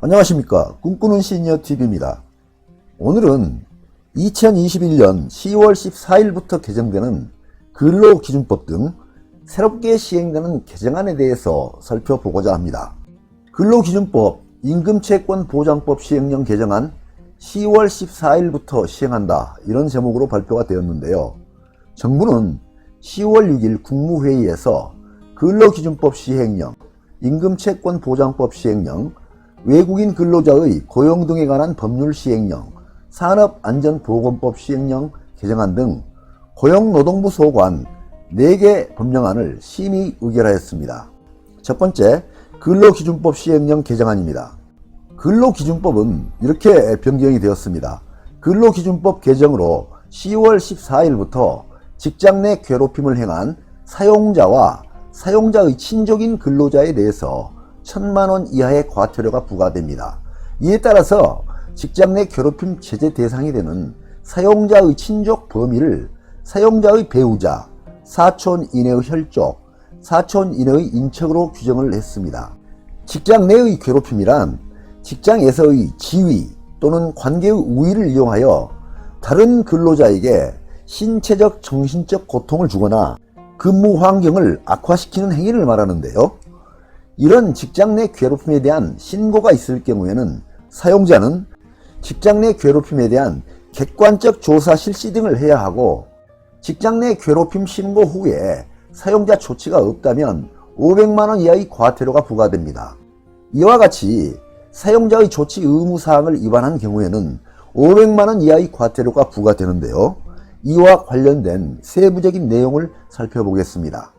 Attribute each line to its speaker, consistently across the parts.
Speaker 1: 안녕하십니까. 꿈꾸는 시니어TV입니다. 오늘은 2021년 10월 14일부터 개정되는 근로기준법 등 새롭게 시행되는 개정안에 대해서 살펴보고자 합니다. 근로기준법 임금채권보장법 시행령 개정안 10월 14일부터 시행한다, 이런 제목으로 발표가 되었는데요. 정부는 10월 6일 국무회의에서 근로기준법 시행령, 임금채권보장법 시행령, 외국인 근로자의 고용 등에 관한 법률 시행령, 산업안전보건법 시행령 개정안 등 고용노동부 소관 4개 법령안을 심의 의결하였습니다. 첫 번째, 근로기준법 시행령 개정안입니다. 근로기준법은 이렇게 변경이 되었습니다. 근로기준법 개정으로 10월 14일부터 직장 내 괴롭힘을 행한 사용자와 사용자의 친족인 근로자에 대해서 1,000만원 이하의 과태료가 부과됩니다. 이에 따라서 직장 내 괴롭힘 제재 대상이 되는 사용자의 친족 범위를 사용자의 배우자, 사촌 이내의 혈족, 사촌 이내의 인척으로 규정을 했습니다. 직장 내의 괴롭힘이란 직장에서의 지위 또는 관계의 우위를 이용하여 다른 근로자에게 신체적, 정신적 고통을 주거나 근무 환경을 악화시키는 행위를 말하는데요. 이런 직장 내 괴롭힘에 대한 신고가 있을 경우에는 사용자는 직장 내 괴롭힘에 대한 객관적 조사 실시 등을 해야 하고, 직장 내 괴롭힘 신고 후에 사용자 조치가 없다면 500만원 이하의 과태료가 부과됩니다. 이와 같이 사용자의 조치 의무사항을 위반한 경우에는 500만원 이하의 과태료가 부과되는데요. 이와 관련된 세부적인 내용을 살펴보겠습니다.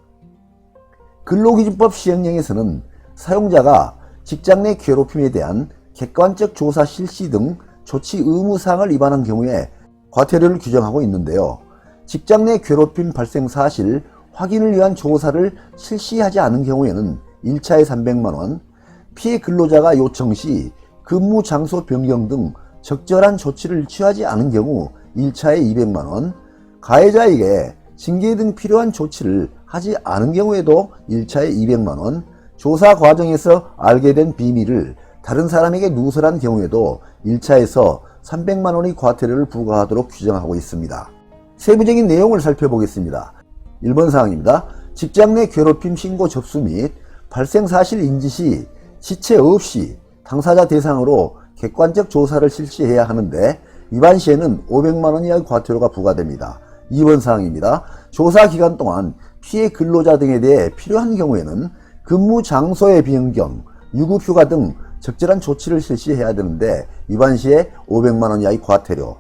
Speaker 1: 근로기준법 시행령에서는 사용자가 직장 내 괴롭힘에 대한 객관적 조사 실시 등 조치 의무사항을 위반한 경우에 과태료를 규정하고 있는데요. 직장 내 괴롭힘 발생 사실 확인을 위한 조사를 실시하지 않은 경우에는 1차에 300만원, 피해 근로자가 요청 시 근무 장소 변경 등 적절한 조치를 취하지 않은 경우 1차에 200만원, 가해자에게 징계 등 필요한 조치를 하지 않은 경우에도 1차에 200만원, 조사 과정에서 알게 된 비밀을 다른 사람에게 누설한 경우에도 1차에서 300만원의 과태료를 부과하도록 규정하고 있습니다. 세부적인 내용을 살펴보겠습니다. 1번 사항입니다. 직장 내 괴롭힘 신고 접수 및 발생 사실 인지 시 지체 없이 당사자 대상으로 객관적 조사를 실시해야 하는데, 위반 시에는 500만원 이하의 과태료가 부과됩니다. 2번 사항입니다. 조사 기간 동안 피해 근로자 등에 대해 필요한 경우에는 근무 장소의 변경, 유급휴가 등 적절한 조치를 실시해야 되는데, 위반 시에 500만원 이하의 과태료.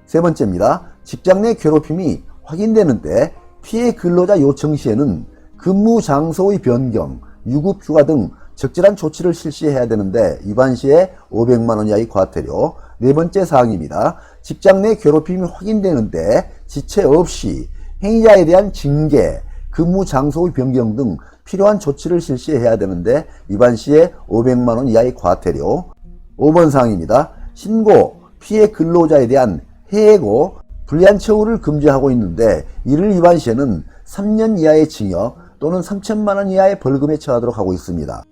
Speaker 1: 세 번째입니다. 직장 내 괴롭힘이 확인되는 때 피해 근로자 요청 시에는 근무 장소의 변경, 유급휴가 등 적절한 조치를 실시해야 되는데, 위반 시에 500만원 이하의 과태료. 네 번째 사항입니다. 직장 내 괴롭힘이 확인되는 때 지체 없이 행위자에 대한 징계, 근무 장소의 변경 등 필요한 조치를 실시해야 되는데, 위반 시에 500만원 이하의 과태료. 5번 사항입니다. 신고, 피해 근로자에 대한 해고, 불리한 처우를 금지하고 있는데, 이를 위반 시에는 3년 이하의 징역 또는 3천만원 이하의 벌금에 처하도록 하고 있습니다.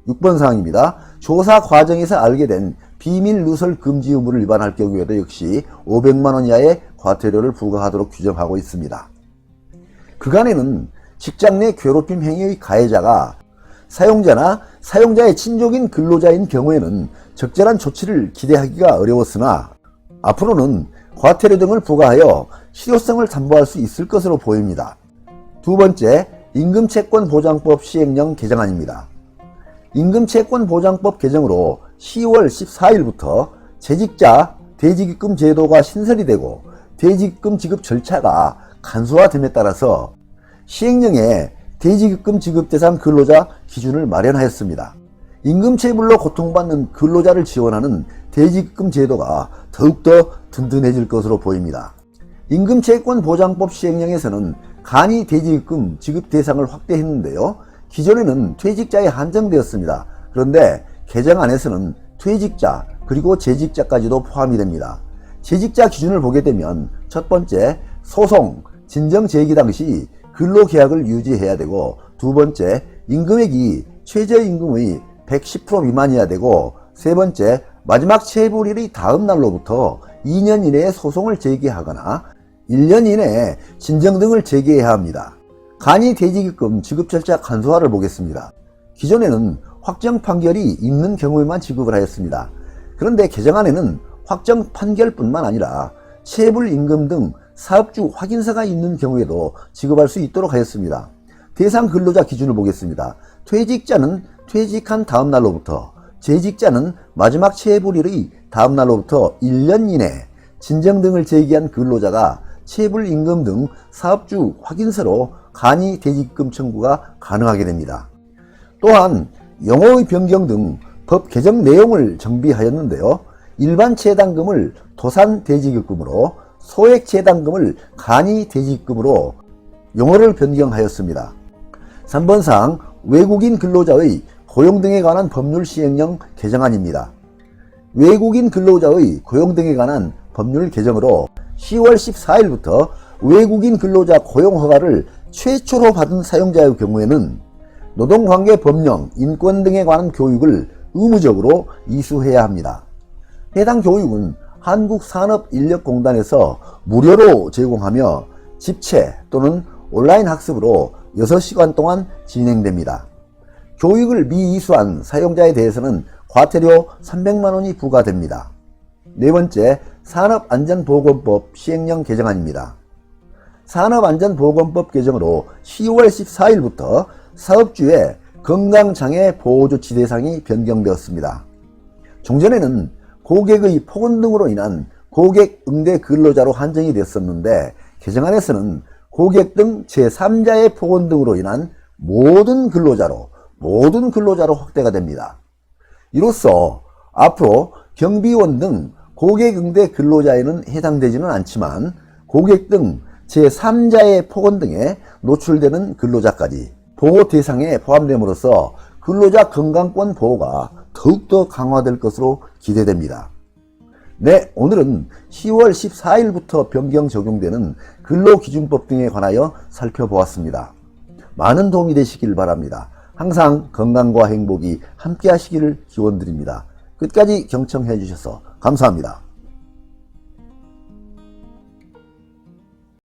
Speaker 1: 6번 사항입니다. 조사 과정에서 알게 된 비밀 누설 금지 의무를 위반할 경우에도 역시 500만원 이하의 과태료를 부과하도록 규정하고 있습니다. 그간에는 직장 내 괴롭힘 행위의 가해자가 사용자나 사용자의 친족인 근로자인 경우에는 적절한 조치를 기대하기가 어려웠으나, 앞으로는 과태료 등을 부과하여 실효성을 담보할 수 있을 것으로 보입니다. 두 번째, 임금채권보장법 시행령 개정안입니다. 임금채권보장법 개정으로 10월 14일부터 재직자 대지급금 제도가 신설이 되고, 대지급금 지급 절차가 간소화됨에 따라서 시행령에 대지급금 지급 대상 근로자 기준을 마련하였습니다. 임금체불로 고통받는 근로자를 지원하는 대지급금 제도가 더욱더 든든해질 것으로 보입니다. 임금채권보장법 시행령에서는 간이 대지급금 지급 대상을 확대했는데요. 기존에는 퇴직자에 한정되었습니다. 그런데 개정안에서는 퇴직자 그리고 재직자까지도 포함이 됩니다. 재직자 기준을 보게 되면 첫 번째, 소송, 진정 제기 당시 근로계약을 유지해야 되고, 두 번째, 임금액이 최저임금의 110% 미만이어야 되고, 세 번째, 마지막 체불일의 다음 날로부터 2년 이내에 소송을 제기하거나 1년 이내에 진정 등을 제기해야 합니다. 간이대지기금 지급 절차 간소화를 보겠습니다. 기존에는 확정 판결이 있는 경우에만 지급을 하였습니다. 그런데 개정안에는 확정 판결뿐만 아니라 체불임금 등 사업주 확인서가 있는 경우에도 지급할 수 있도록 하였습니다. 대상 근로자 기준을 보겠습니다. 퇴직자는 퇴직한 다음 날로부터, 재직자는 마지막 체불일의 다음 날로부터 1년 이내 진정 등을 제기한 근로자가 체불임금 등 사업주 확인서로 간이대지기금 청구가 가능하게 됩니다. 또한 용어의 변경 등 법 개정 내용을 정비하였는데요. 일반 체당금을 도산대지기금으로, 소액체당금을 간이대지기금으로 용어를 변경하였습니다. 3번사항 외국인 근로자의 고용 등에 관한 법률 시행령 개정안입니다. 외국인 근로자의 고용 등에 관한 법률 개정으로 10월 14일부터 외국인 근로자 고용 허가를 최초로 받은 사용자의 경우에는 노동관계 법령, 인권 등에 관한 교육을 의무적으로 이수해야 합니다. 해당 교육은 한국산업인력공단에서 무료로 제공하며 집체 또는 온라인 학습으로 6시간 동안 진행됩니다. 교육을 미이수한 사용자에 대해서는 과태료 300만원이 부과됩니다. 네 번째, 산업안전보건법 시행령 개정안입니다. 산업안전보건법 개정으로 10월 14일부터 사업주의 건강장애 보호조치 대상이 변경되었습니다. 종전에는 고객의 폭언 등으로 인한 고객 응대 근로자로 한정이 됐었는데 개정안에서는 고객 등 제3자의 폭언 등으로 인한 모든 근로자로 확대가 됩니다. 이로써 앞으로 경비원 등 고객 응대 근로자에는 해당되지는 않지만 고객 등 제3자의 폭언 등에 노출되는 근로자까지 보호 대상에 포함됨으로써 근로자 건강권 보호가 더욱더 강화될 것으로 기대됩니다. 네, 오늘은 10월 14일부터 변경 적용되는 근로기준법 등에 관하여 살펴보았습니다. 많은 도움이 되시길 바랍니다. 항상 건강과 행복이 함께 하시기를 기원드립니다. 끝까지 경청해 주셔서 감사합니다.